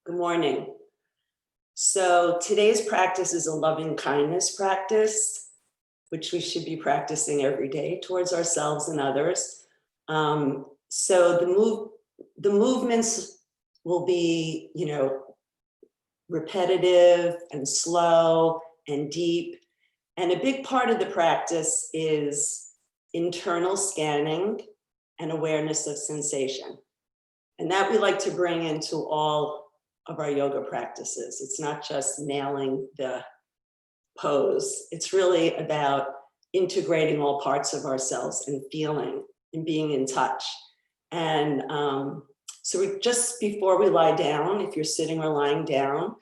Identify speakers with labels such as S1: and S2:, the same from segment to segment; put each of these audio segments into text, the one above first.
S1: Good morning. So today's practice is a loving kindness practice, which we should be practicing every day towards ourselves and others. So the movements will be, repetitive and slow and deep. And a big part of the practice is internal scanning and awareness of sensation. And that we like to bring into all of our yoga practices. It's not just nailing the pose. It's really about integrating all parts of ourselves and feeling and being in touch. And so just before we lie down, if you're sitting or lying down,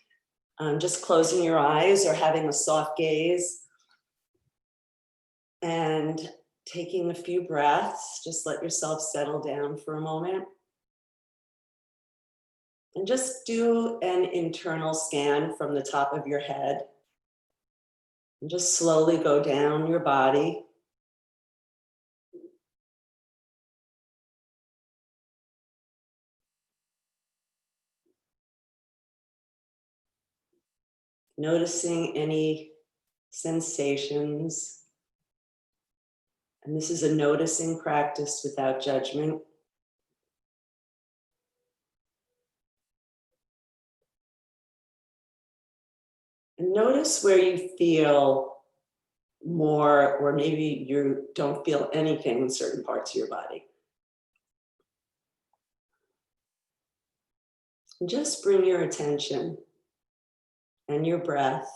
S1: just closing your eyes or having a soft gaze and taking a few breaths, just let yourself settle down for a moment. And just do an internal scan from the top of your head. And just slowly go down your body. Noticing any sensations. And this is a noticing practice without judgment. And notice where you feel more, or maybe you don't feel anything in certain parts of your body. And just bring your attention and your breath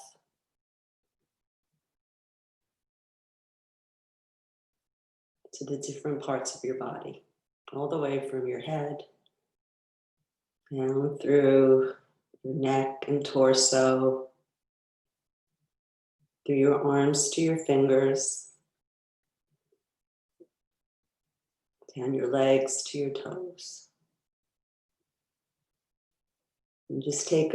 S1: to the different parts of your body, all the way from your head down through your neck and torso, through your arms to your fingers, down your legs to your toes. And just take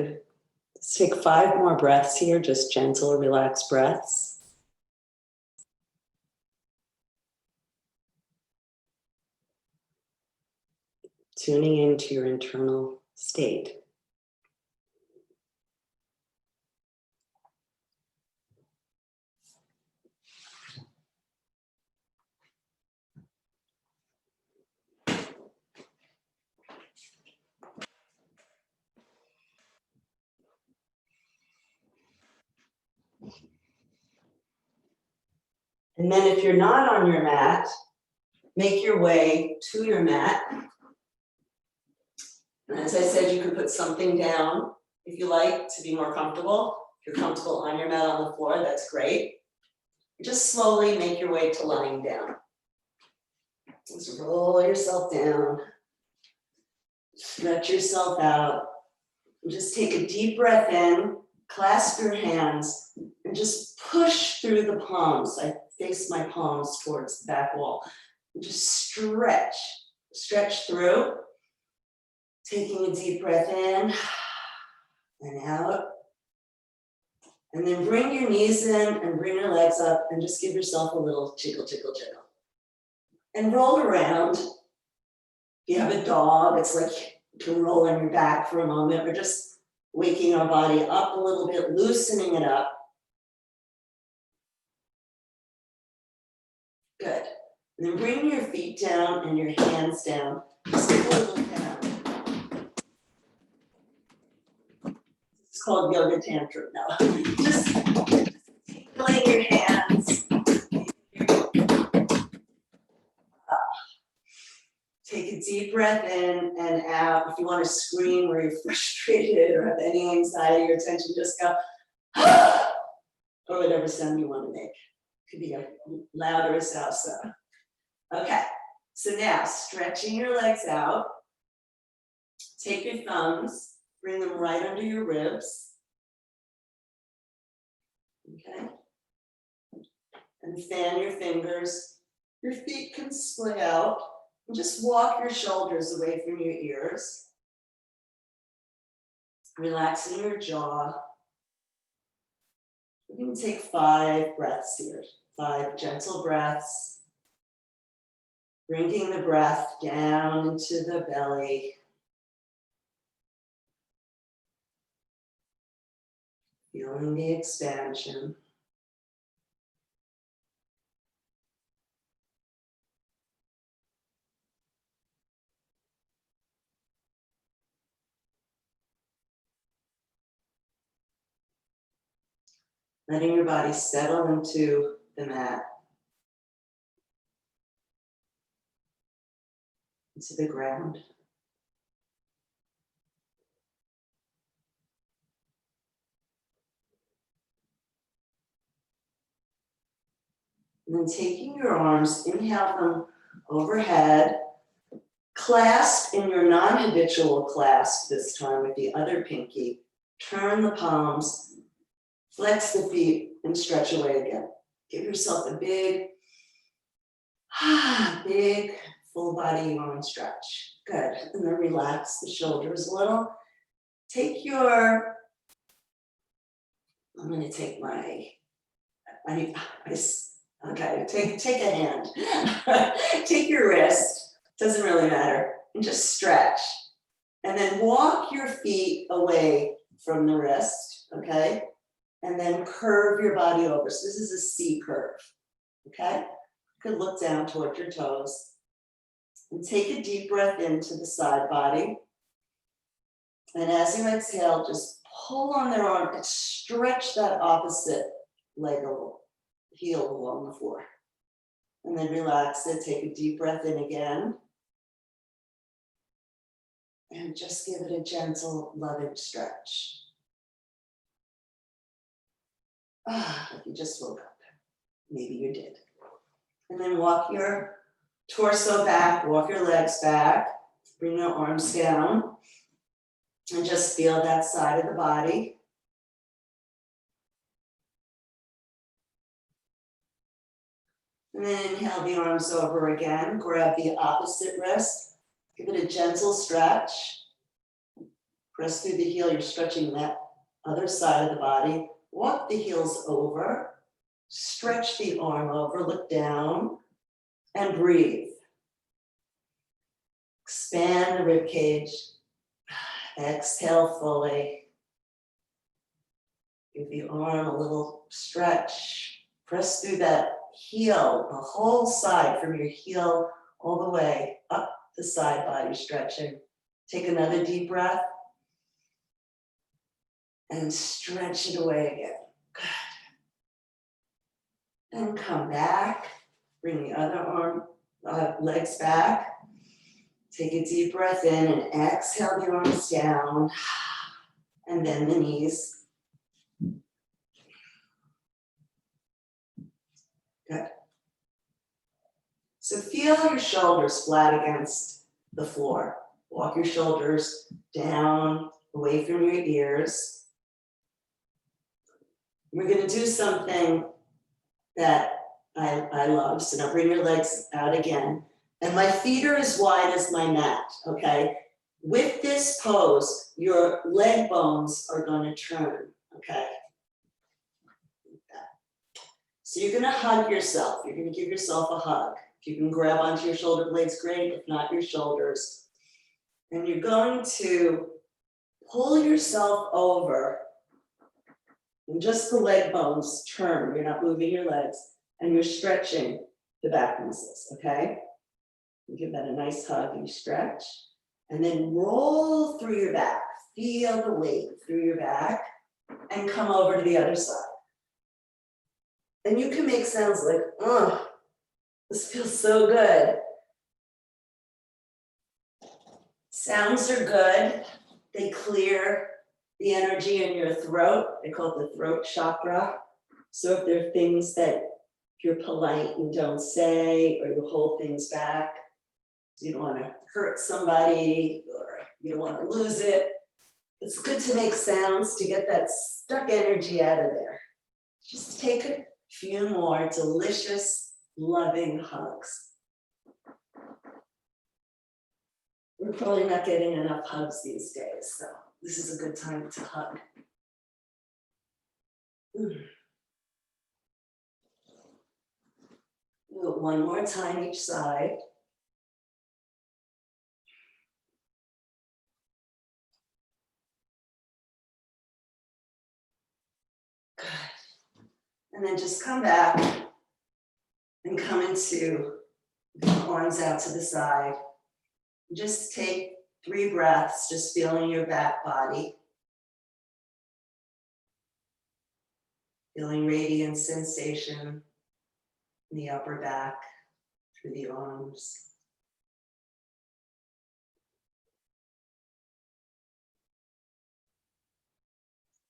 S1: 5 more breaths here, just gentle, relaxed breaths. Tuning into your internal state. And then if you're not on your mat, make your way to your mat. And as I said, you can put something down if you like to be more comfortable. If you're comfortable on your mat on the floor, that's great. Just slowly make your way to lying down. Just roll yourself down. Stretch yourself out. And just take a deep breath in, clasp your hands, and just push through the palms. I face my palms towards the back wall. And just stretch through. Taking a deep breath in and out. And then bring your knees in and bring your legs up and just give yourself a little jiggle, jiggle, jiggle. And roll around. If you have a dog, it's like you can roll on your back for a moment. We're just waking our body up a little bit, loosening it up. Good. And then bring your feet down and your hands down. Just a little down. It's called yoga tantrum now. Just tickling your hands. Take a deep breath in and out. If you want to scream or you're frustrated or have any anxiety or tension, just go, or whatever sound you want to make. Could be a louder salsa. Okay, so now stretching your legs out. Take your thumbs, bring them right under your ribs. Okay. And fan your fingers. Your feet can split out. And just walk your shoulders away from your ears. Relaxing your jaw. You can take 5 breaths here. 5 gentle breaths. Bringing the breath down into the belly. Feeling the expansion. Letting your body settle into the mat, into the ground. And then taking your arms, inhale them overhead, clasp in your non-habitual clasp this time with the other pinky. Turn the palms, flex the feet, and stretch away again. Give yourself a big full body yawn stretch. Good. And then relax the shoulders a little. Take your, I'm going to take my, okay, take a hand. Take your wrist, doesn't really matter, and just stretch. And then walk your feet away from the wrist, okay? And then curve your body over. So this is a C curve, okay? You could look down toward your toes. And take a deep breath into the side body. And as you exhale, just pull on their arm and stretch that opposite leg a little, heel along the floor. And then relax it, take a deep breath in again. And just give it a gentle, loving stretch. If you just woke up, maybe you did. And then walk your torso back, walk your legs back, bring your arms down, and just feel that side of the body. And then inhale the arms over again, grab the opposite wrist, give it a gentle stretch. Press through the heel, you're stretching that other side of the body. Walk the heels over, stretch the arm over, look down, and breathe. Expand the rib cage. Exhale fully. Give the arm a little stretch. Press through that heel, the whole side from your heel all the way up the side body stretching. Take another deep breath. And stretch it away again. Good. And come back. Bring the other arm, legs back. Take a deep breath in and exhale the arms down. And then the knees. Good. So feel your shoulders flat against the floor. Walk your shoulders down, away from your ears. We're going to do something that I love. So now bring your legs out again. And my feet are as wide as my mat, okay? With this pose, your leg bones are going to turn, okay? So you're going to hug yourself. You're going to give yourself a hug. If you can grab onto your shoulder blades, great. If not, your shoulders. And you're going to pull yourself over. And just the leg bones turn. You're not moving your legs. And you're stretching the back muscles, okay? You give that a nice hug and stretch. And then roll through your back. Feel the weight through your back. And come over to the other side. And you can make sounds like, oh, this feels so good. Sounds are good. They clear the energy in your throat. They call it the throat chakra. So if there are things that you're polite and don't say, or you hold things back, so you don't want to hurt somebody, or you don't want to lose it, it's good to make sounds to get that stuck energy out of there. Just take a few more delicious, loving hugs. We're probably not getting enough hugs these days, so this is a good time to hug. Do it one more time each side. And then just come back and come into the arms out to the side. Just take 3 breaths, just feeling your back body. Feeling radiant sensation in the upper back, through the arms.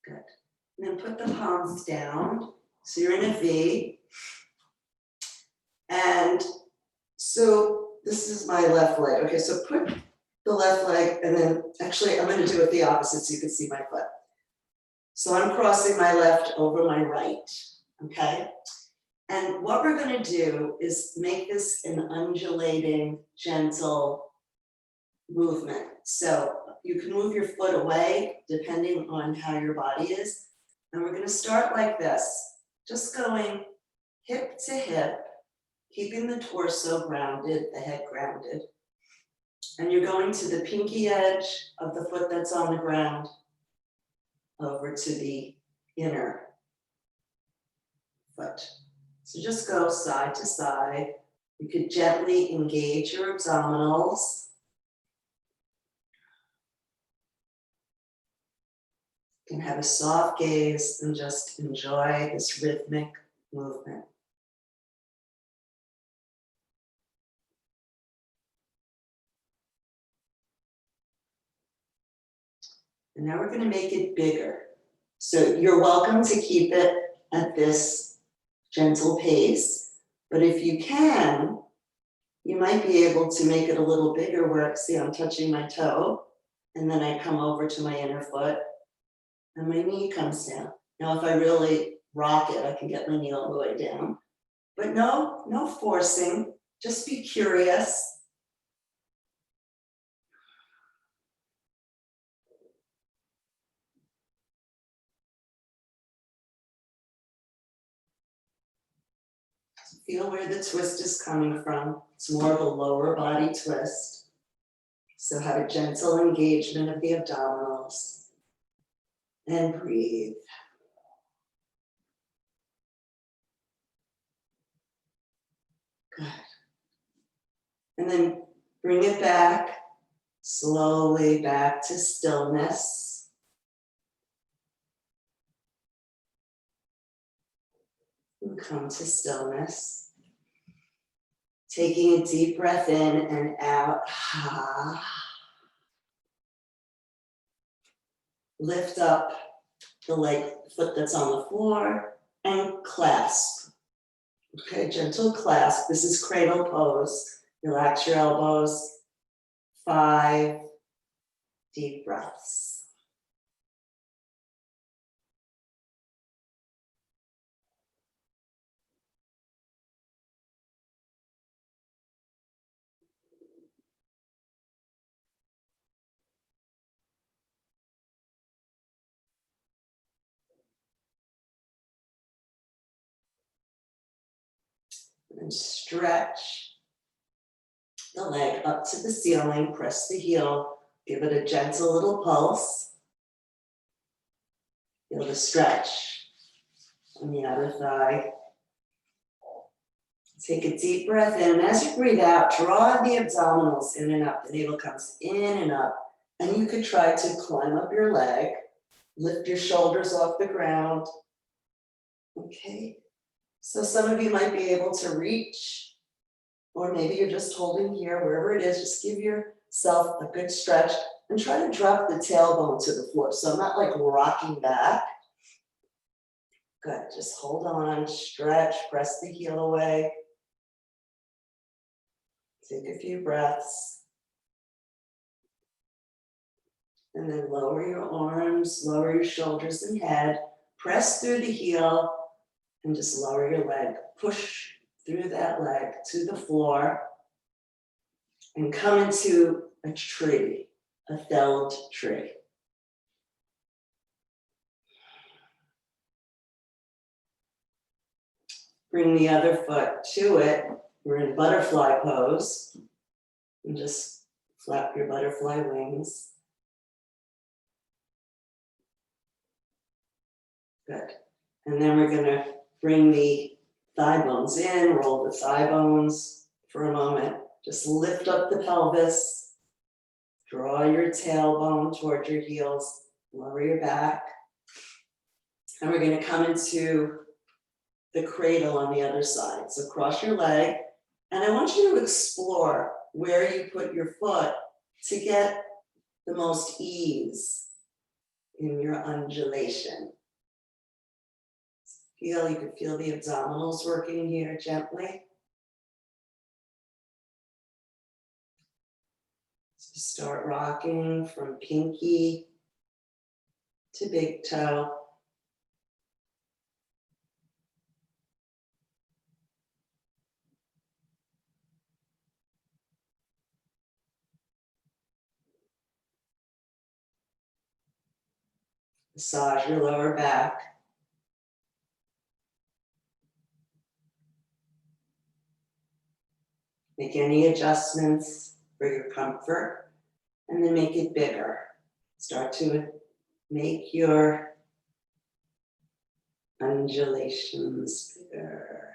S1: Good. And then put the palms down. So you're in a V. And so this is my left leg. Okay, so put the left leg, and then actually I'm going to do it the opposite so you can see my foot. So I'm crossing my left over my right. Okay. And what we're going to do is make this an undulating, gentle movement. So you can move your foot away depending on how your body is. And we're going to start like this, just going hip to hip, keeping the torso grounded, the head grounded. And you're going to the pinky edge of the foot that's on the ground over to the inner foot. So just go side to side. You could gently engage your abdominals. You can have a soft gaze and just enjoy this rhythmic movement. And now we're going to make it bigger. So you're welcome to keep it at this gentle pace, but if you can, you might be able to make it a little bigger where, see, I'm touching my toe, and then I come over to my inner foot, and my knee comes down. Now, if I really rock it, I can get my knee all the way down. But no forcing, just be curious. Feel where the twist is coming from. It's more of a lower body twist. So have a gentle engagement of the abdominals. And breathe. Good. And then bring it back, slowly back to stillness. And come to stillness. Taking a deep breath in and out. Lift up the leg, foot that's on the floor, and clasp. Okay, gentle clasp. This is cradle pose. Relax your elbows. 5 deep breaths. And stretch the leg up to the ceiling, press the heel, give it a gentle little pulse. Feel the stretch on the outer thigh. Take a deep breath in, and as you breathe out, draw the abdominals in and up. The navel comes in and up, and you could try to climb up your leg, lift your shoulders off the ground. Okay, so some of you might be able to reach, or maybe you're just holding here, wherever it is. Just give yourself a good stretch and try to drop the tailbone to the floor. So I'm not like rocking back. Good, just hold on, stretch, press the heel away. Take a few breaths. And then lower your arms, lower your shoulders and head. Press through the heel and just lower your leg. Push through that leg to the floor and come into a tree, a felled tree. Bring the other foot to it. We're in butterfly pose. And just flap your butterfly wings. Good. And then we're going to Bring the thigh bones in, roll the thigh bones for a moment. Just lift up the pelvis. Draw your tailbone toward your heels. Lower your back. And we're going to come into the cradle on the other side. So cross your leg. And I want you to explore where you put your foot to get the most ease in your undulation. You could feel the abdominals working here gently. So start rocking from pinky to big toe. Massage your lower back. Make any adjustments for your comfort, and then make it bigger. Start to make your undulations bigger.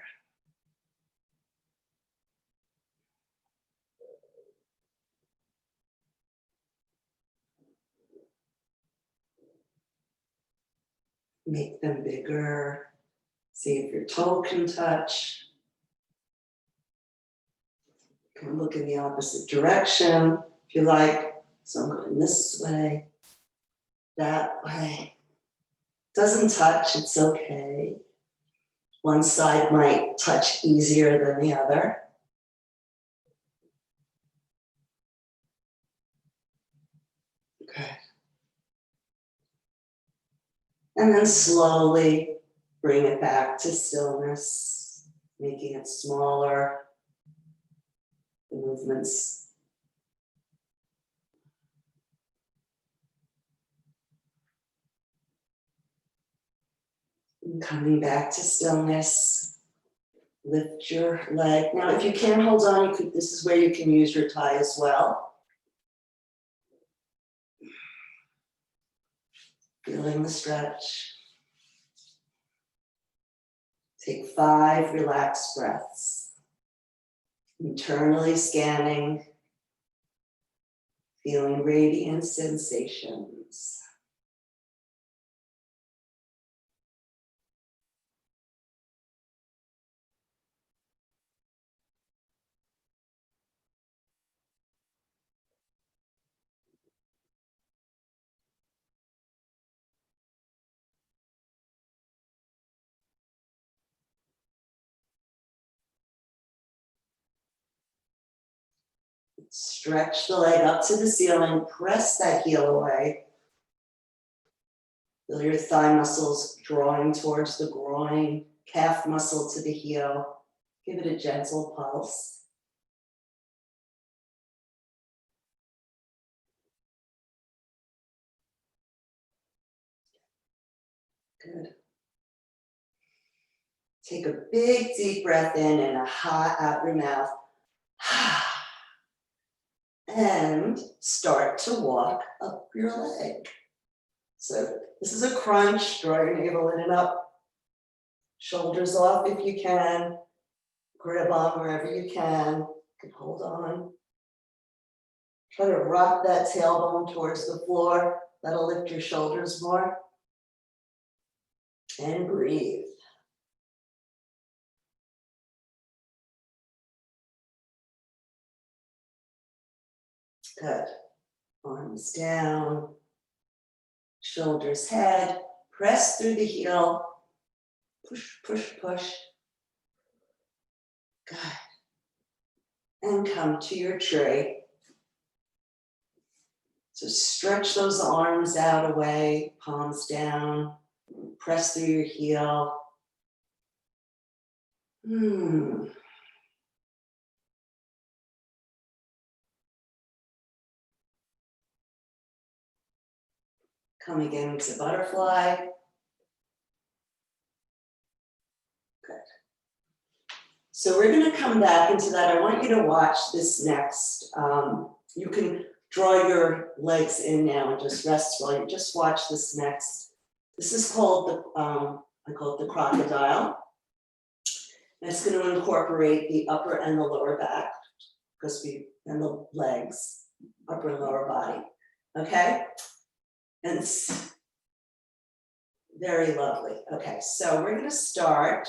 S1: Make them bigger. See if your toe can touch. You can look in the opposite direction if you like. So I'm going this way, that way. Doesn't touch, it's okay. One side might touch easier than the other. Okay. And then slowly bring it back to stillness, making it smaller. The movements. And coming back to stillness. Lift your leg. Now, if you can't hold on, this is where you can use your tie as well. Feeling the stretch. Take 5 relaxed breaths. Internally scanning, feeling radiant sensations. Stretch the leg up to the ceiling, press that heel away. Feel your thigh muscles drawing towards the groin, calf muscle to the heel. Give it a gentle pulse. Good. Take a big deep breath in and a ha out your mouth. And start to walk up your leg. So this is a crunch. Draw your navel in and up. Shoulders off if you can. Grip on wherever you can. You can hold on. Try to rock that tailbone towards the floor. That'll lift your shoulders more. And breathe. Good. Arms down. Shoulders head. Press through the heel. Push, push, push. Good. And come to your tree. So stretch those arms out away, palms down. Press through your heel. Come again to butterfly. Good. So we're going to come back into that. I want you to watch this next. You can draw your legs in now and just rest while you just watch this next. This is called the, I call it the crocodile. And it's going to incorporate the upper and the lower back, and the legs, upper and lower body. Okay? And it's very lovely. Okay, so we're going to start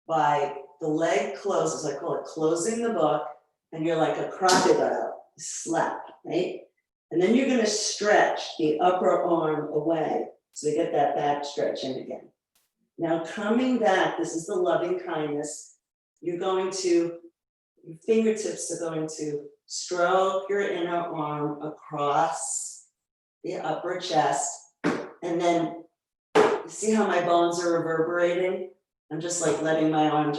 S1: by the leg closes. I call it closing the book, and you're like a crocodile, slap, right? And then you're going to stretch the upper arm away. So we get that back stretch in again. Now coming back, this is the loving kindness. You're going to, your fingertips are going to stroke your inner arm across the upper chest. And then you see how my bones are reverberating? I'm just like letting my arm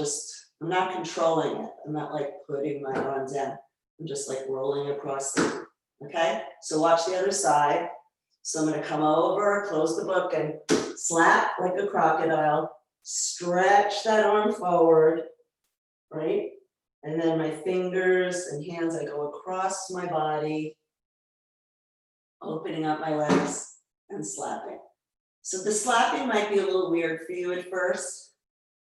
S1: I'm not controlling it. I'm not like putting my arm down. I'm just like rolling across it. Okay, so watch the other side. So I'm going to come over, close the book, and slap like a crocodile. Stretch that arm forward, right? And then my fingers and hands, I go across my body, opening up my legs and slapping. So the slapping might be a little weird for you at first,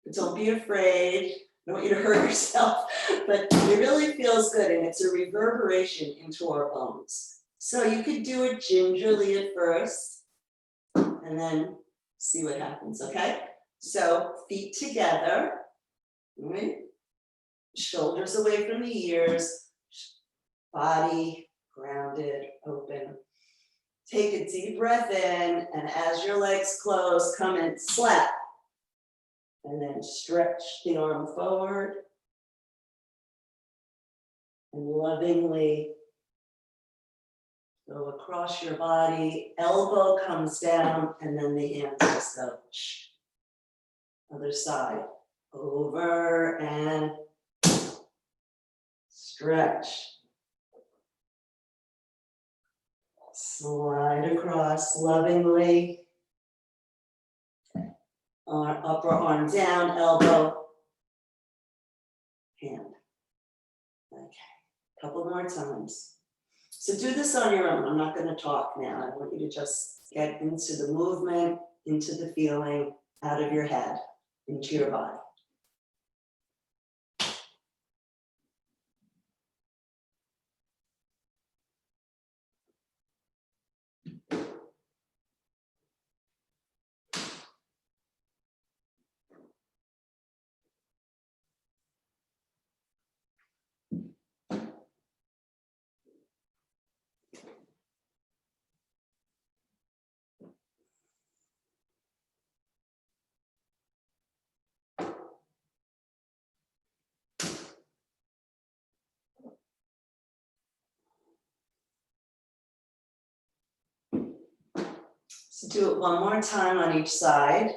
S1: but don't be afraid. I don't want you to hurt yourself, but it really feels good, and it's a reverberation into our bones. So you could do it gingerly at first, and then see what happens, okay? So feet together, right? Shoulders away from the ears, body grounded, open. Take a deep breath in, and as your legs close, come and slap. And then stretch the arm forward. And lovingly go across your body, elbow comes down, and then the hands just go. Other side, over and stretch. Slide across lovingly. Upper arm down, elbow, hand. Okay, a couple more times. So do this on your own. I'm not going to talk now. I want you to just get into the movement, into the feeling, out of your head, into your body. So do it one more time on each side.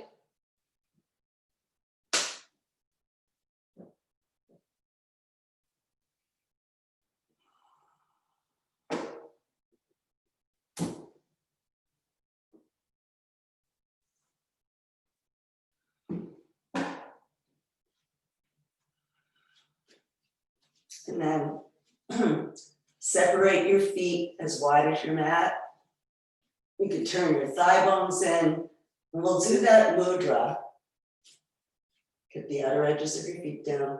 S1: And then separate your feet as wide as your mat. You can turn your thigh bones in, and we'll do that mudra. Get the outer edges of your feet down,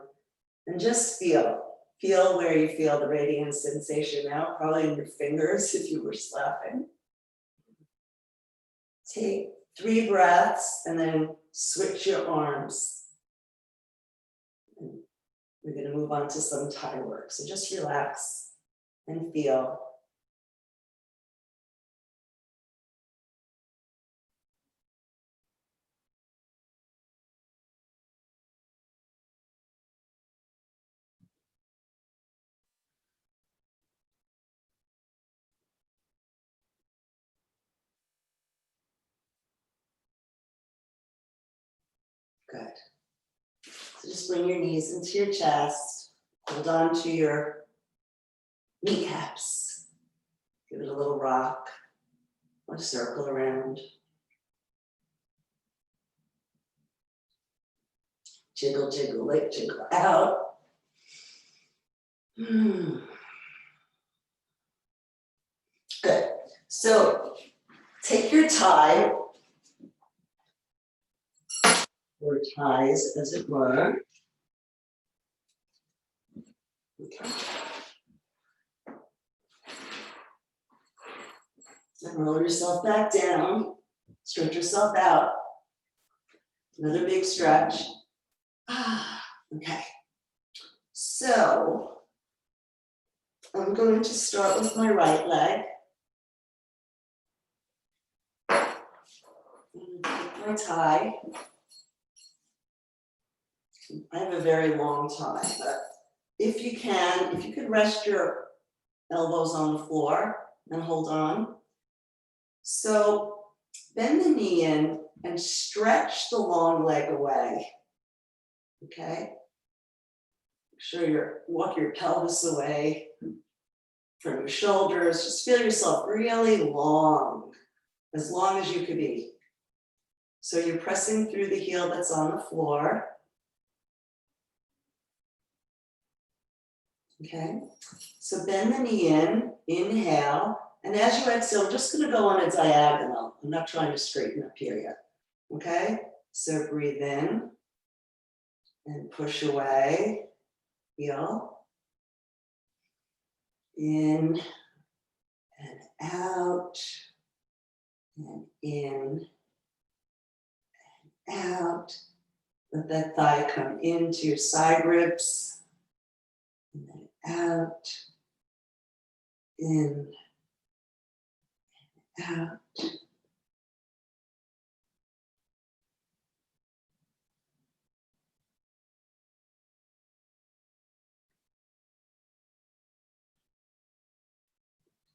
S1: and just feel where you feel the radiant sensation now, probably in your fingers if you were slapping. Take 3 breaths, and then switch your arms. And we're going to move on to some Thai work, so just relax and feel. Good. So just bring your knees into your chest, hold on to your kneecaps, give it a little rock or circle around. Jiggle, jiggle, like jiggle out. Good. So take your Thai or ties, as it were. Okay. And roll yourself back down, stretch yourself out. Another big stretch. Okay. So I'm going to start with my right leg. Take my tie. I have a very long tie, but if you could rest your elbows on the floor and hold on. So bend the knee in and stretch the long leg away. Okay? Make sure you walk your pelvis away from your shoulders. Just feel yourself really long as you could be. So you're pressing through the heel that's on the floor. Okay, so bend the knee in, inhale, and as you exhale, I'm just gonna go on a diagonal. I'm not trying to straighten up here yet. Okay, so breathe in and push away, heel, in and out, and in and out. Let that thigh come into your side ribs. And then out, in, out.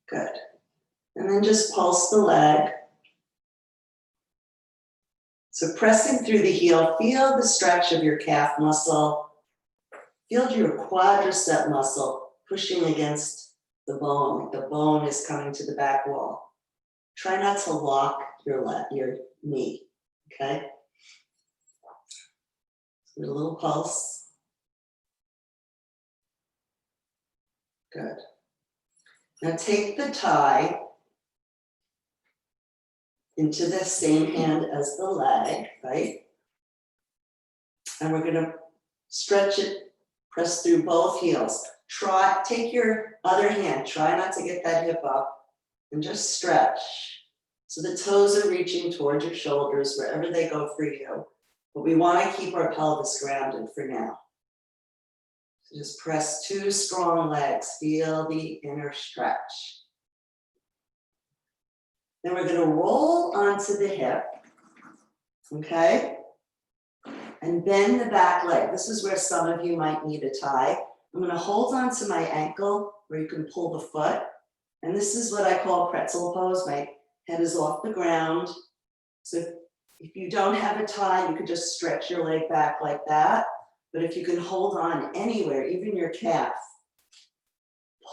S1: Good. And then just pulse the leg. So pressing through the heel, feel the stretch of your calf muscle. Feel your quadricep muscle pushing against the bone, like the bone is coming to the back wall. Try not to lock your knee, okay? So a little pulse. Good. Now take the tie into the same hand as the leg, right? And we're gonna stretch it, press through both heels. Take your other hand, try not to get that hip up, and just stretch. So the toes are reaching towards your shoulders, wherever they go for you. But we wanna keep our pelvis grounded for now. So just press two strong legs, feel the inner stretch. Then we're gonna roll onto the hip, okay? And bend the back leg. This is where some of you might need a tie. I'm gonna hold onto my ankle where you can pull the foot. And this is what I call pretzel pose. My head is off the ground. So if you don't have a tie, you could just stretch your leg back like that. But if you can hold on anywhere, even your calf,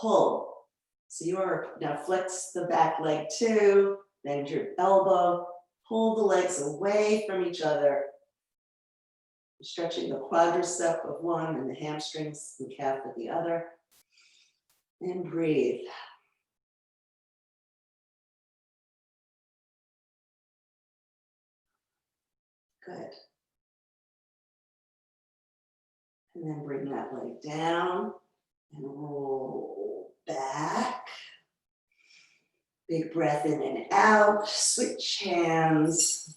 S1: pull. So you are now flex the back leg too, bend your elbow, pull the legs away from each other. Stretching the quadricep of one and the hamstrings and calf of the other. And breathe. Good. And then bring that leg down and roll back. Big breath in and out. Switch hands.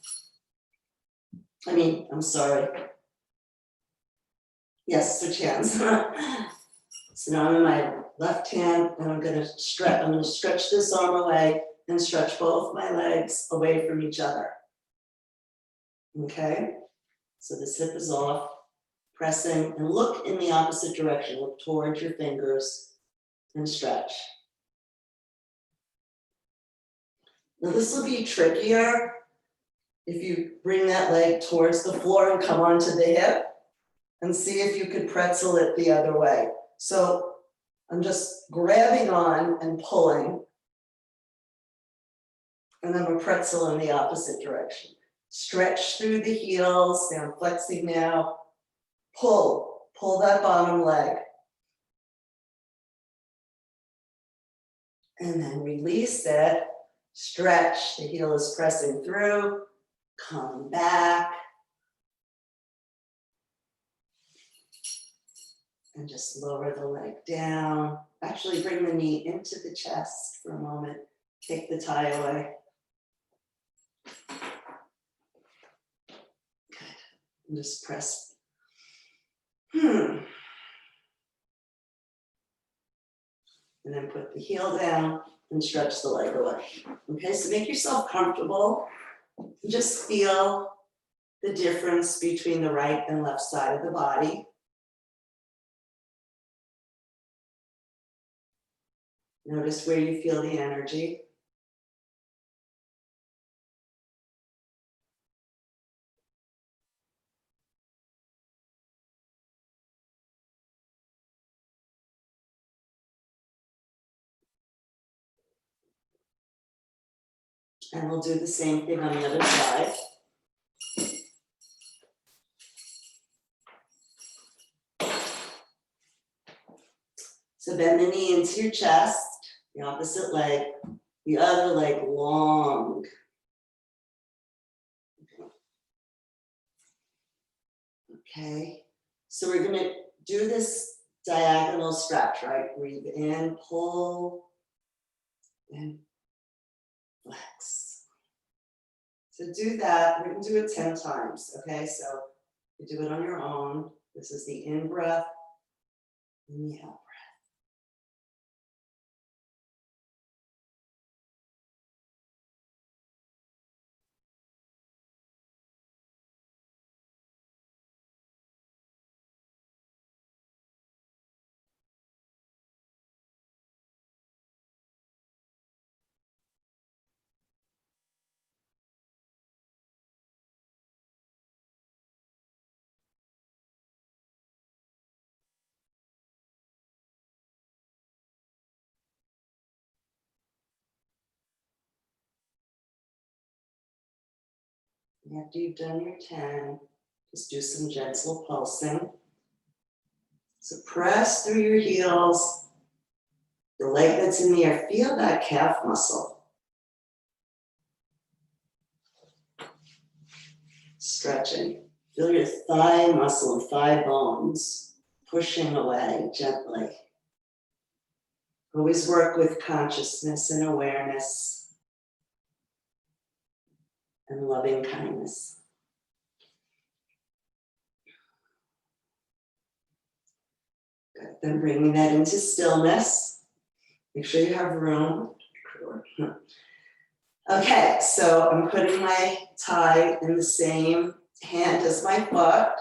S1: I'm sorry. Yes, switch hands. So now I'm in my left hand and I'm gonna stretch this arm away and stretch both my legs away from each other. Okay, so this hip is off, pressing and look in the opposite direction. Look towards your fingers and stretch. Now this will be trickier if you bring that leg towards the floor and come onto the hip and see if you could pretzel it the other way. So I'm just grabbing on and pulling, and then a pretzel in the opposite direction. Stretch through the heels, I'm flexing now. Pull that bottom leg. And then release it, stretch, the heel is pressing through, come back, And just lower the leg down. Actually bring the knee into the chest for a moment. Take the tie away. Good. And just press. And then put the heel down and stretch the leg away. Okay, so make yourself comfortable. Just feel the difference between the right and left side of the body. Notice where you feel the energy. And we'll do the same thing on the other side. So bend the knee into your chest, the opposite leg, the other leg long. Okay, so we're gonna do this diagonal stretch, right? Breathe in, pull, and flex. So do that, we're gonna do it 10 times, okay? So you do it on your own. This is the in breath and the out breath. After you've done your 10, just do some gentle pulsing. So press through your heels. The leg that's in the air, feel that calf muscle. Stretching. Feel your thigh muscle and thigh bones pushing away gently. Always work with consciousness and awareness and loving kindness. Good. Then bringing that into stillness. Make sure you have room. Okay, so I'm putting my tie in the same hand as my foot.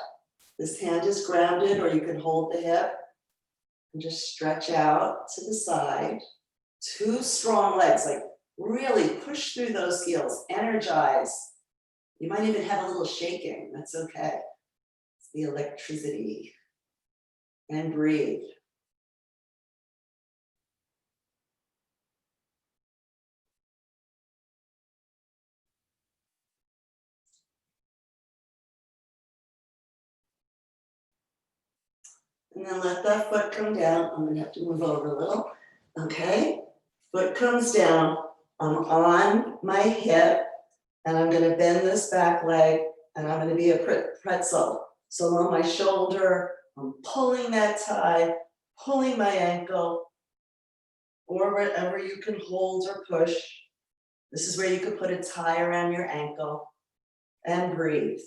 S1: This hand is grounded, or you can hold the hip and just stretch out to the side. 2 strong legs, like really push through those heels, energize. You might even have a little shaking, that's okay. It's the electricity. And breathe. And then let that foot come down. I'm gonna have to move over a little. Okay, foot comes down. I'm on my hip, and I'm gonna bend this back leg, and I'm gonna be a pretzel. So on my shoulder, I'm pulling that tie, pulling my ankle, or wherever you can hold or push. This is where you could put a tie around your ankle, and breathe.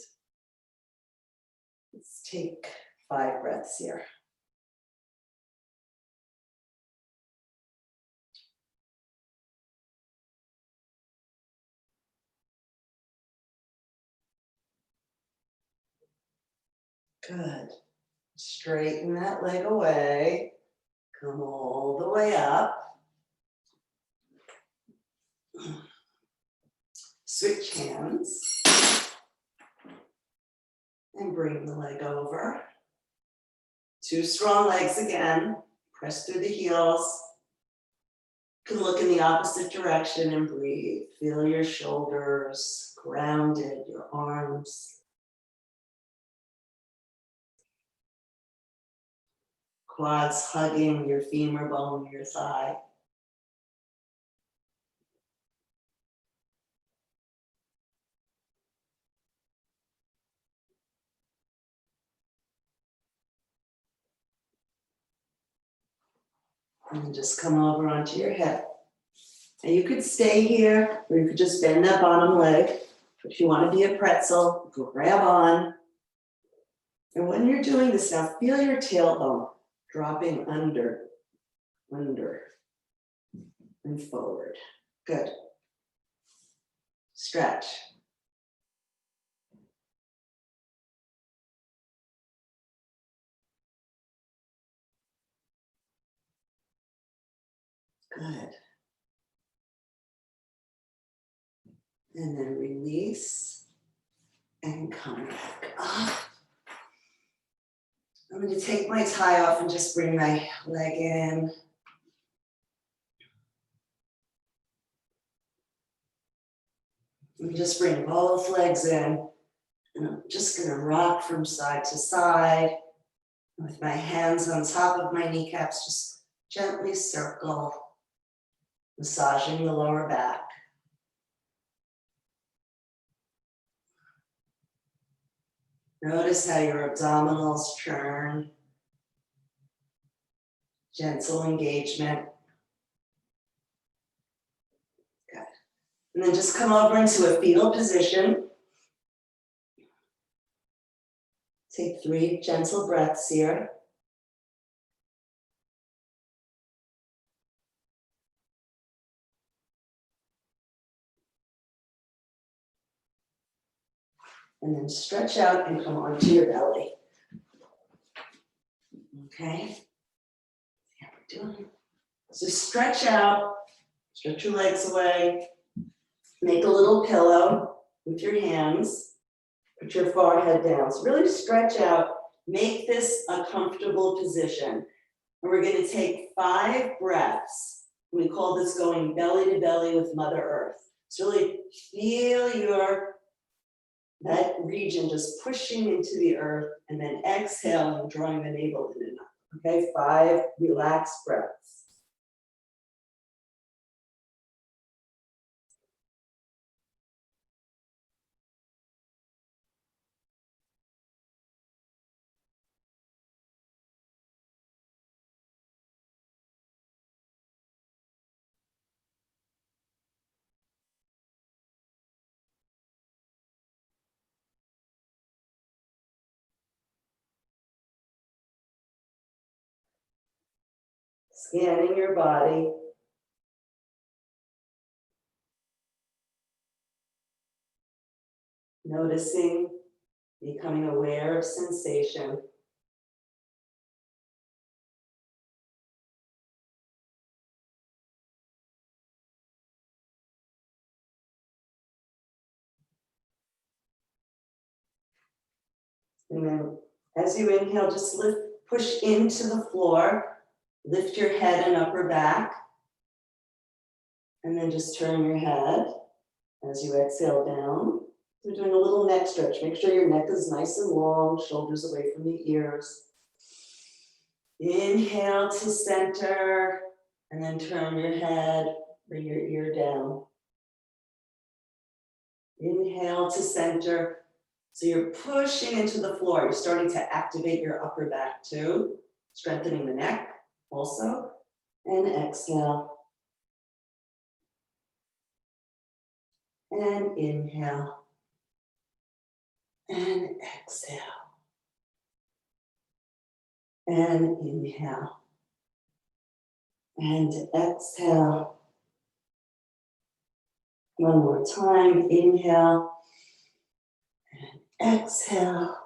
S1: Let's take 5 breaths here. Good. Straighten that leg away. Come all the way up. Switch hands. And bring the leg over. 2 strong legs again. Press through the heels. You can look in the opposite direction and breathe. Feel your shoulders grounded, your arms. Quads hugging your femur bone, your thigh. And then just come over onto your hip. And you could stay here, or you could just bend that bottom leg. If you want to be a pretzel, grab on. And when you're doing this now, feel your tailbone dropping under, and forward. Good. Stretch. Good. And then release and come back up. I'm going to take my tie off and just bring my leg in. And just bring both legs in. And I'm just going to rock from side to side. With my hands on top of my kneecaps, just gently circle, massaging the lower back. Notice how your abdominals churn. Gentle engagement. Good. And then just come over into a fetal position. Take 3 gentle breaths here. And then stretch out and come onto your belly. Okay? Yeah, we're doing it. So stretch out, stretch your legs away. Make a little pillow with your hands. Put your forehead down. So really stretch out. Make this a comfortable position. And we're going to take 5 breaths. We call this going belly to belly with Mother Earth. So really feel that region just pushing into the earth, and then exhale and drawing the navel in and up. Okay, 5 relaxed breaths. Scanning your body. Noticing, becoming aware of sensation. And then as you inhale, just push into the floor. Lift your head and upper back. And then just turn your head as you exhale down. We're doing a little neck stretch. Make sure your neck is nice and long, shoulders away from the ears. Inhale to center, and then turn your head, bring your ear down. Inhale to center. So you're pushing into the floor. You're starting to activate your upper back too, strengthening the neck also. And exhale. And inhale. And exhale. And inhale. And exhale. One more time. Inhale. And exhale.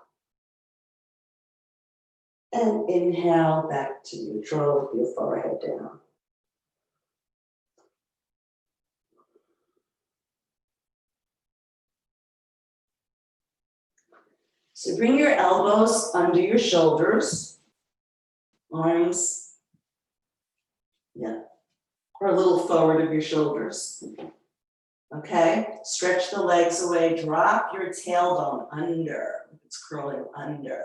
S1: And inhale back to neutral with your forehead down. So bring your elbows under your shoulders, arms, or a little forward of your shoulders. Okay, stretch the legs away, drop your tailbone under, it's curling under.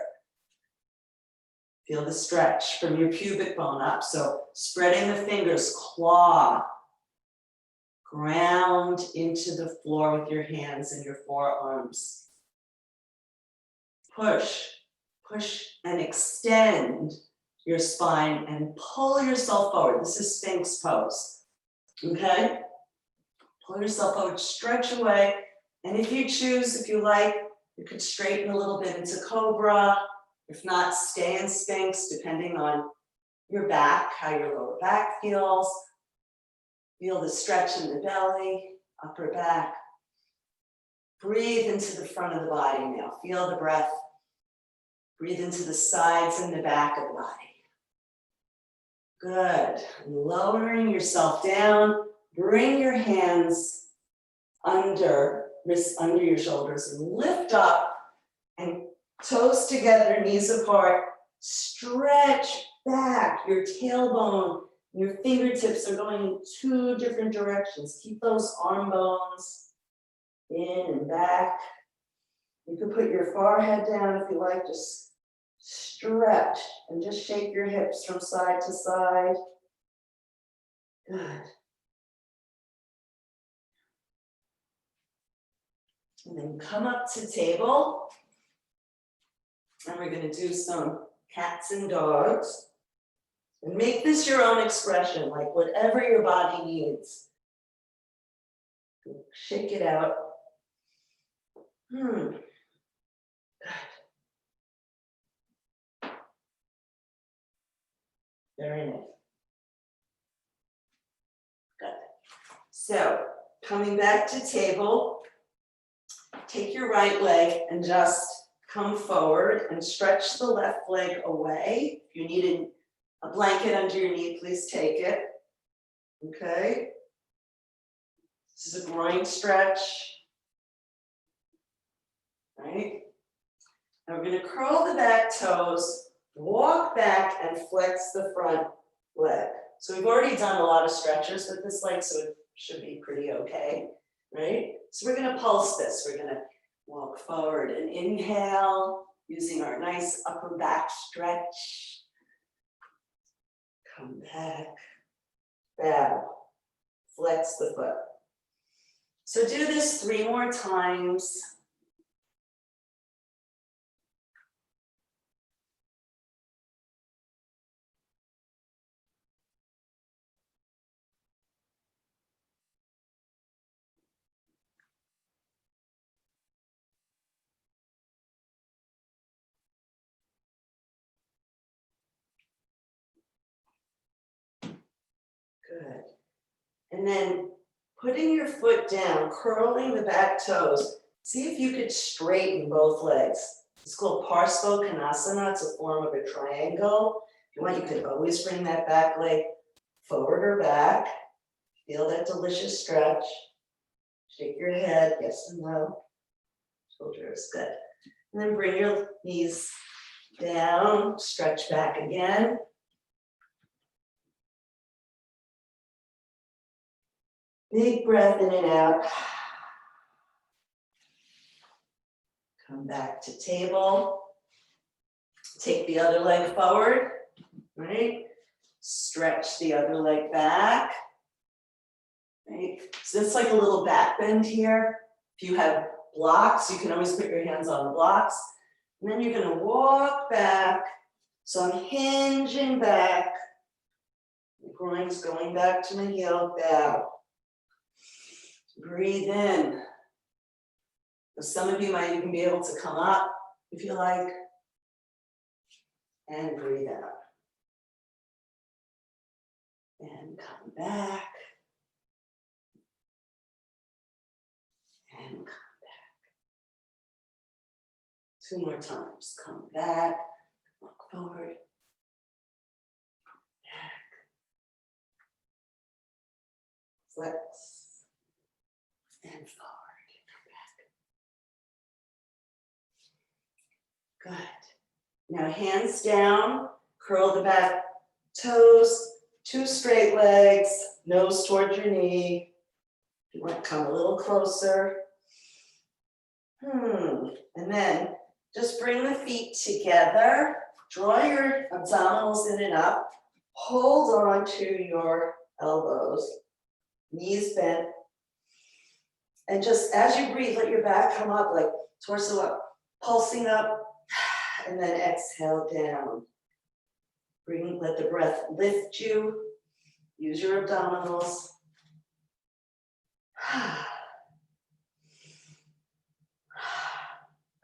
S1: Feel the stretch from your pubic bone up. So spreading the fingers, claw, ground into the floor with your hands and your forearms. Push, push and extend your spine and pull yourself forward. This is Sphinx pose, okay? Pull yourself forward, stretch away. And if you choose, if you like, you could straighten a little bit into Cobra. If not, stay in Sphinx, depending on your back, how your lower back feels. Feel the stretch in the belly, upper back. Breathe into the front of the body now. Feel the breath. Breathe into the sides and the back of the body. Good. And lowering yourself down. Bring your hands under, wrists under your shoulders, and lift up and toes together, knees apart. Stretch back. Your tailbone, your fingertips are going in 2 different directions. Keep those arm bones in and back. You can put your forehead down if you like. Just stretch and just shake your hips from side to side. Good. And then come up to table. And we're going to do some cats and dogs. And make this your own expression, like whatever your body needs. Shake it out. Good. Very nice. Good. So, coming back to table, take your right leg and just come forward and stretch the left leg away. If you need a blanket under your knee, please take it. Okay. This is a groin stretch. Right? Now we're going to curl the back toes, walk back and flex the front leg. So we've already done a lot of stretches with this leg, so it should be pretty okay, right? So we're going to pulse this. We're going to walk forward and inhale using our nice upper back stretch. Come back, bow, flex the foot. So do this 3 more times. Good. And then putting your foot down, curling the back toes. See if you could straighten both legs. It's called Parsva-Konasana. It's a form of a triangle. If you want, you could always bring that back leg forward or back. Feel that delicious stretch. Shake your head, yes and no. Shoulders, good. And then bring your knees down, stretch back again. Big breath in and out. Come back to table. Take the other leg forward, right? Stretch the other leg back, right? So it's like a little back bend here. If you have blocks, you can always put your hands on the blocks. And then you're gonna walk back. So I'm hinging back. The groin's going back to my heel, bow. Breathe in. Some of you might even be able to come up if you like. And breathe out. And come back. And come back. 2 more times. Come back. Walk forward. Back. Flex. And forward. Come back. Good. Now hands down, curl the back toes, 2 straight legs, nose towards your knee. You want to come a little closer. And then just bring the feet together, draw your abdominals in and up, hold on to your elbows, knees bent, and just as you breathe, let your back come up, like torso up, pulsing up, and then exhale down. Let the breath lift you. Use your abdominals.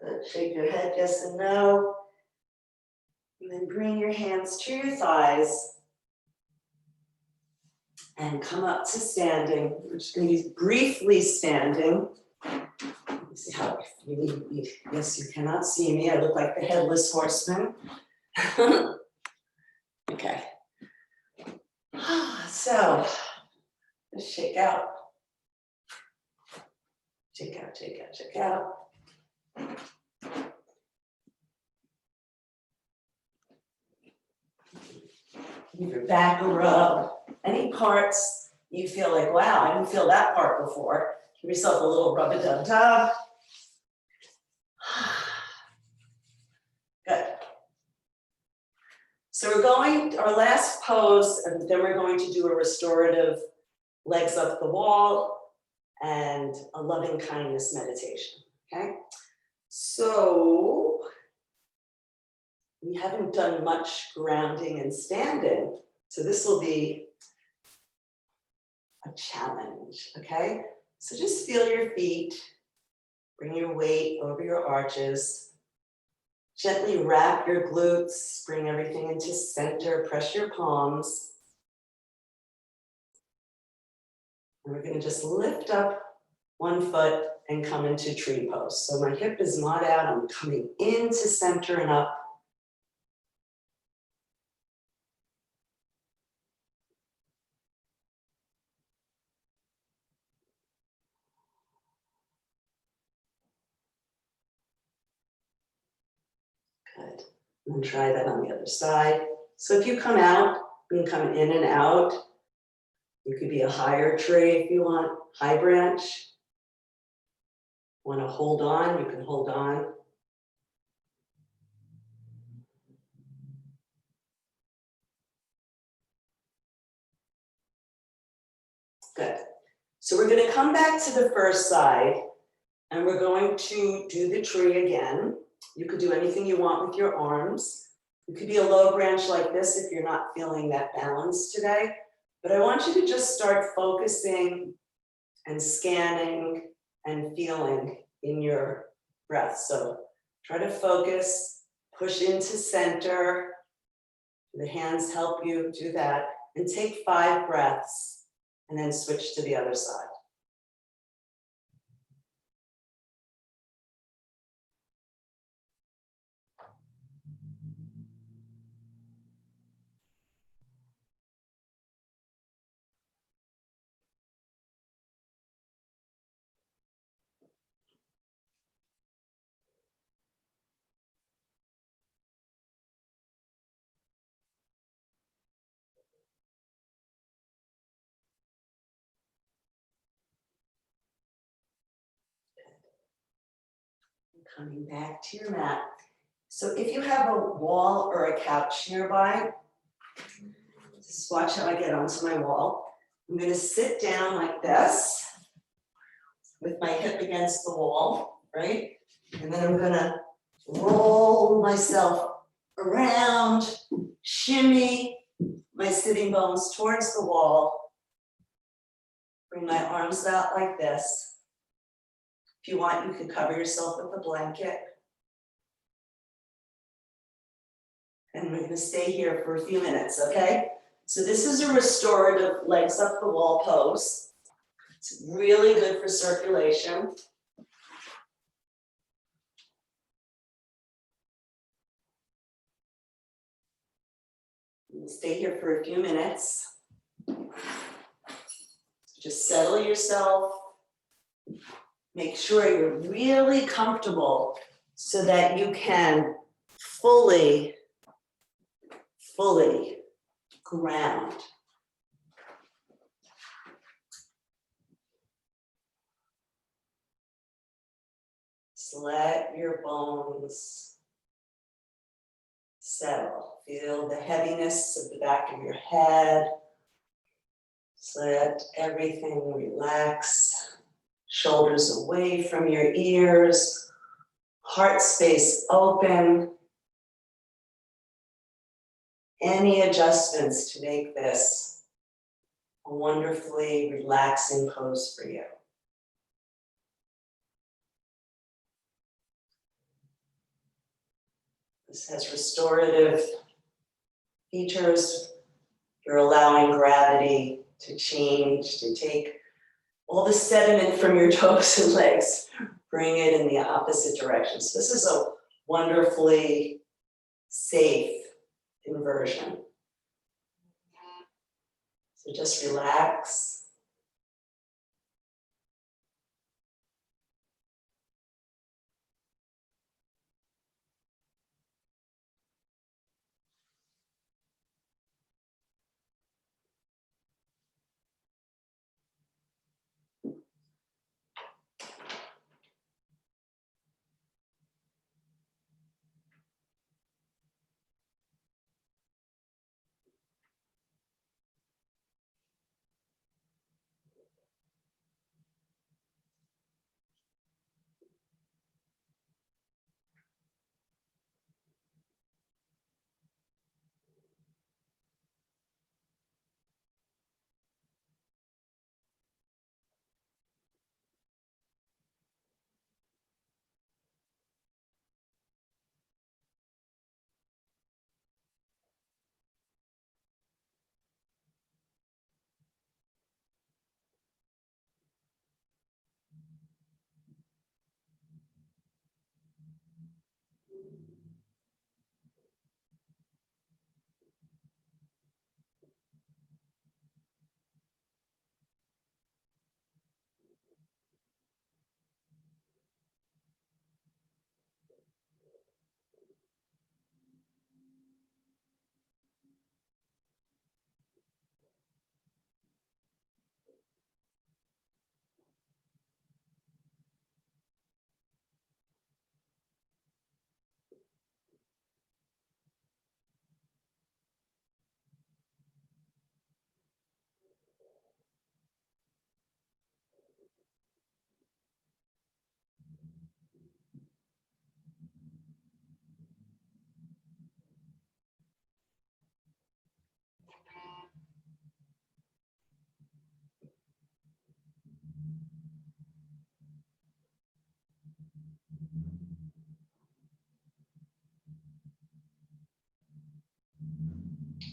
S1: Good. Shake your head yes and no. And then bring your hands to your thighs. And come up to standing. We're just going to be briefly standing. Let me see how you need me. Yes, you cannot see me. I look like the headless horseman. Okay. So, just shake out. Shake out, shake out, shake out. Give your back a rub. Any parts you feel like, wow, I didn't feel that part before. Give yourself a little rub-a-dub-dub. Good. So we're going, our last pose, and then we're going to do a restorative legs up the wall and a loving kindness meditation, okay? So we haven't done much grounding and standing, so this will be a challenge, okay? So just feel your feet, bring your weight over your arches, gently wrap your glutes, bring everything into center, press your palms. And we're gonna just lift up one foot and come into tree pose. So my hip is not out, I'm coming into center and up. Good. And try that on the other side. So if you come out, you can come in and out. You could be a higher tree if you want, high branch. Want to hold on, you can hold on. Good. So we're going to come back to the first side and we're going to do the tree again. You could do anything you want with your arms. It could be a low branch like this if you're not feeling that balance today. But I want you to just start focusing and scanning and feeling in your breath. So try to focus, push into center. The hands help you do that. And take 5 breaths and then switch to the other side. Coming back to your mat. So if you have a wall or a couch nearby, just watch how I get onto my wall. I'm going to sit down like this with my hip against the wall, right? And then I'm going to roll myself around, shimmy my sitting bones towards the wall. Bring my arms out like this. If you want, you can cover yourself with a blanket. And we're going to stay here for a few minutes, okay? So this is a restorative legs up the wall pose. It's really good for circulation. We'll stay here for a few minutes. Just settle yourself. Make sure you're really comfortable so that you can fully ground. Just let your bones settle. Feel the heaviness of the back of your head. Just let everything relax. Shoulders away from your ears. Heart space open. any adjustments to make this a wonderfully relaxing pose for you. This has restorative features. You're allowing gravity to change, to take all the sediment from your toes and legs, bring it in the opposite direction. So this is a wonderfully safe inversion. So just relax.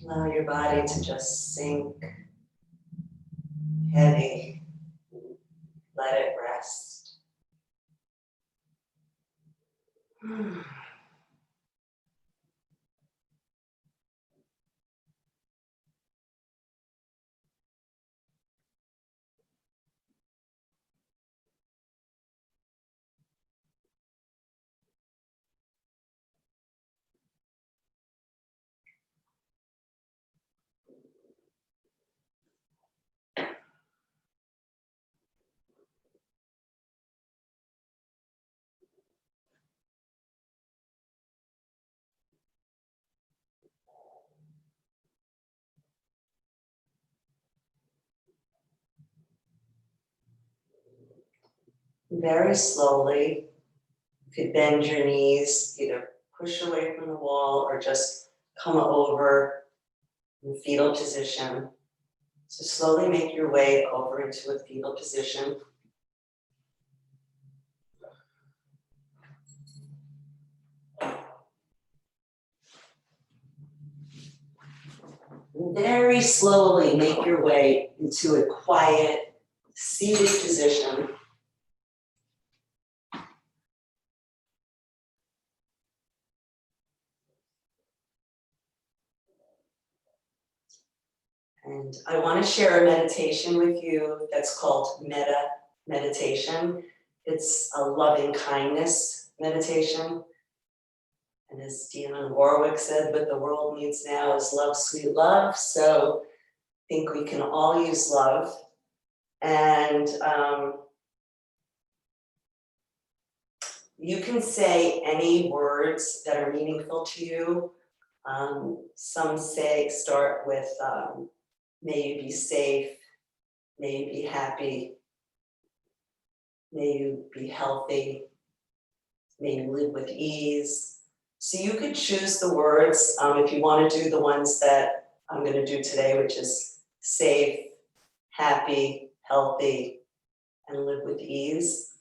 S1: Allow your body to just sink heavy. Let it rest. Very slowly, you could bend your knees, either push away from the wall or just come over in fetal position. So slowly make your way over into a fetal position. And very slowly make your way into a quiet, seated position. And I want to share a meditation with you that's called Metta Meditation. It's a loving kindness meditation. And as Dionne Warwick said, what the world needs now is love, sweet love. So I think we can all use love. And you can say any words that are meaningful to you. Some start with, may you be safe, may you be happy, may you be healthy, may you live with ease, So you could choose the words if you want to do the ones that I'm going to do today, which is safe, happy, healthy, and live with ease.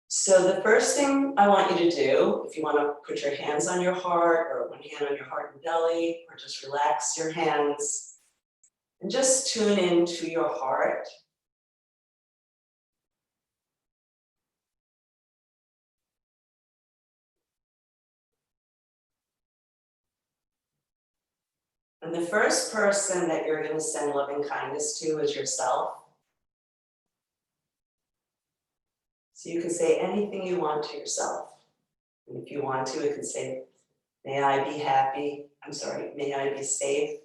S1: So the first thing I want you to do, if you want to put your hands on your heart or one hand on your heart and belly, or just relax your hands and just tune into your heart. And the first person that you're going to send loving kindness to is yourself. So you can say anything you want to yourself. And if you want to, it can say, may I be happy. May I be safe.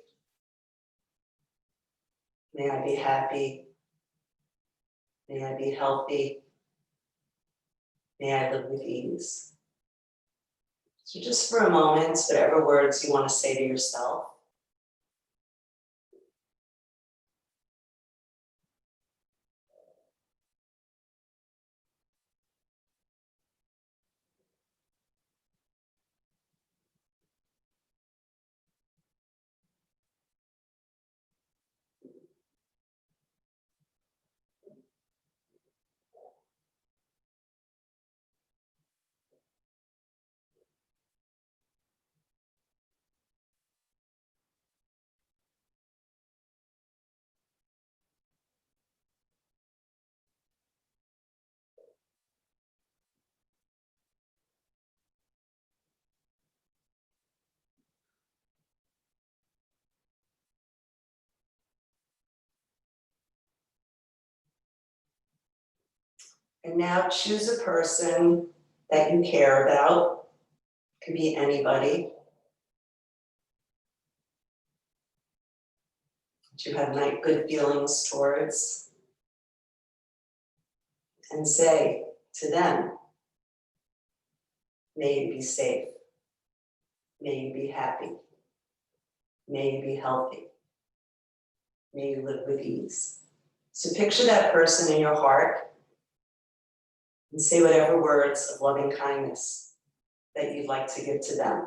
S1: May I be happy. May I be healthy. May I live with ease. So just for a moment, whatever words you want to say to yourself. And now choose a person that you care about. It could be anybody. That you have good feelings towards. And say to them, may you be safe. May you be happy. May you be healthy. May you live with ease. So picture that person in your heart and say whatever words of loving kindness that you'd like to give to them.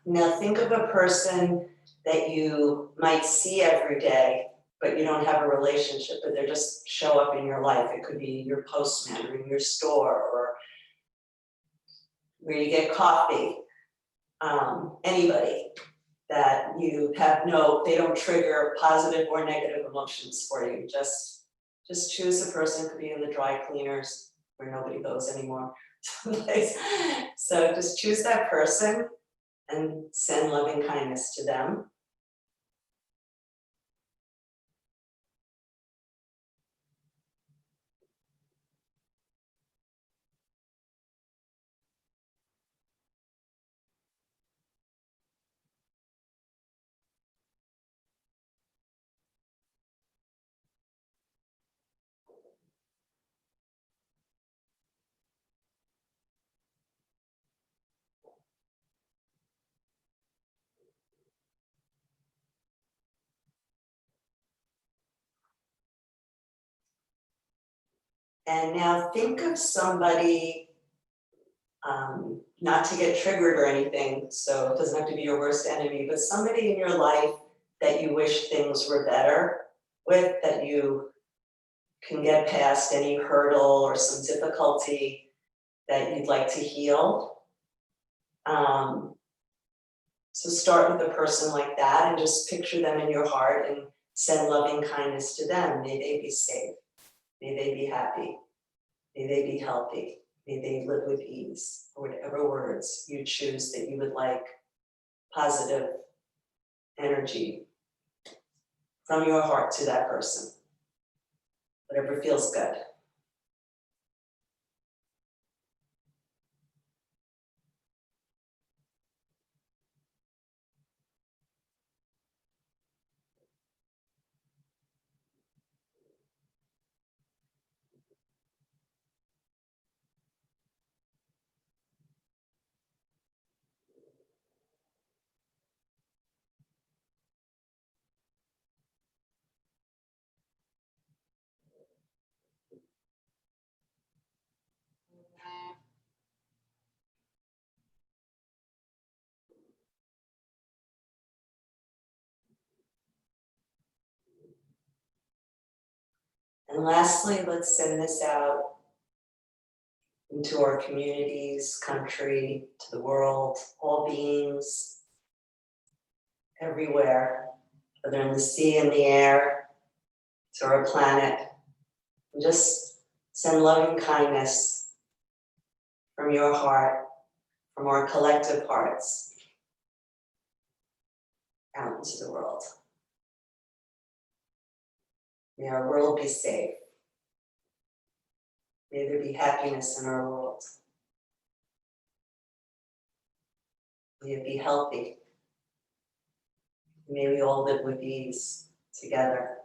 S1: Now think of a person that you might see every day, but you don't have a relationship, but they just show up in your life. It could be your postman or in your store or where you get coffee. Anybody that you have they don't trigger positive or negative emotions for you. Just choose a person. It could be in the dry cleaners where nobody goes anymore. So just choose that person and send loving kindness to them. And now think of somebody, not to get triggered or anything, so it doesn't have to be your worst enemy, but somebody in your life that you wish things were better with, that you can get past any hurdle or some difficulty that you'd like to heal. So start with a person like that and just picture them in your heart and send loving kindness to them. May they be safe. May they be happy. May they be healthy. May they live with ease, or whatever words you choose that you would like positive energy from your heart to that person. Whatever feels good. And lastly, let's send this out into our communities, country, to the world, all beings, everywhere, whether in the sea, in the air, to our planet. And just send loving kindness from your heart, from our collective hearts, out into the world. May our world be safe. May there be happiness in our world. May it be healthy. May we all live with ease together.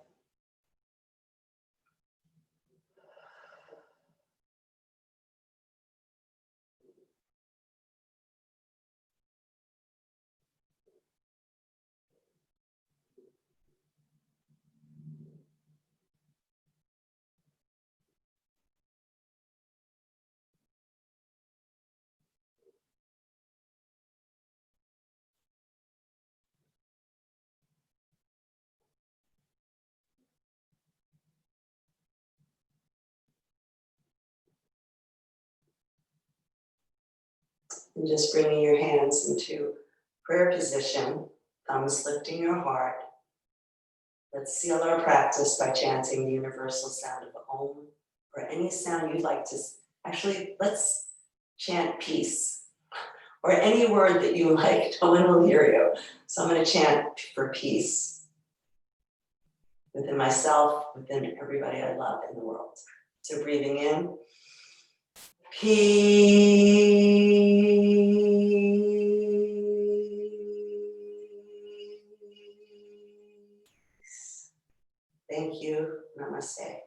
S1: And just bringing your hands into prayer position, thumbs lifting your heart. Let's seal our practice by chanting the universal sound of Om, or any sound you'd like to. Actually, let's chant peace, or any word that you like. No one will hear you. So I'm going to chant for peace within myself, within everybody I love in the world. So breathing in, peace. Thank you. Namaste.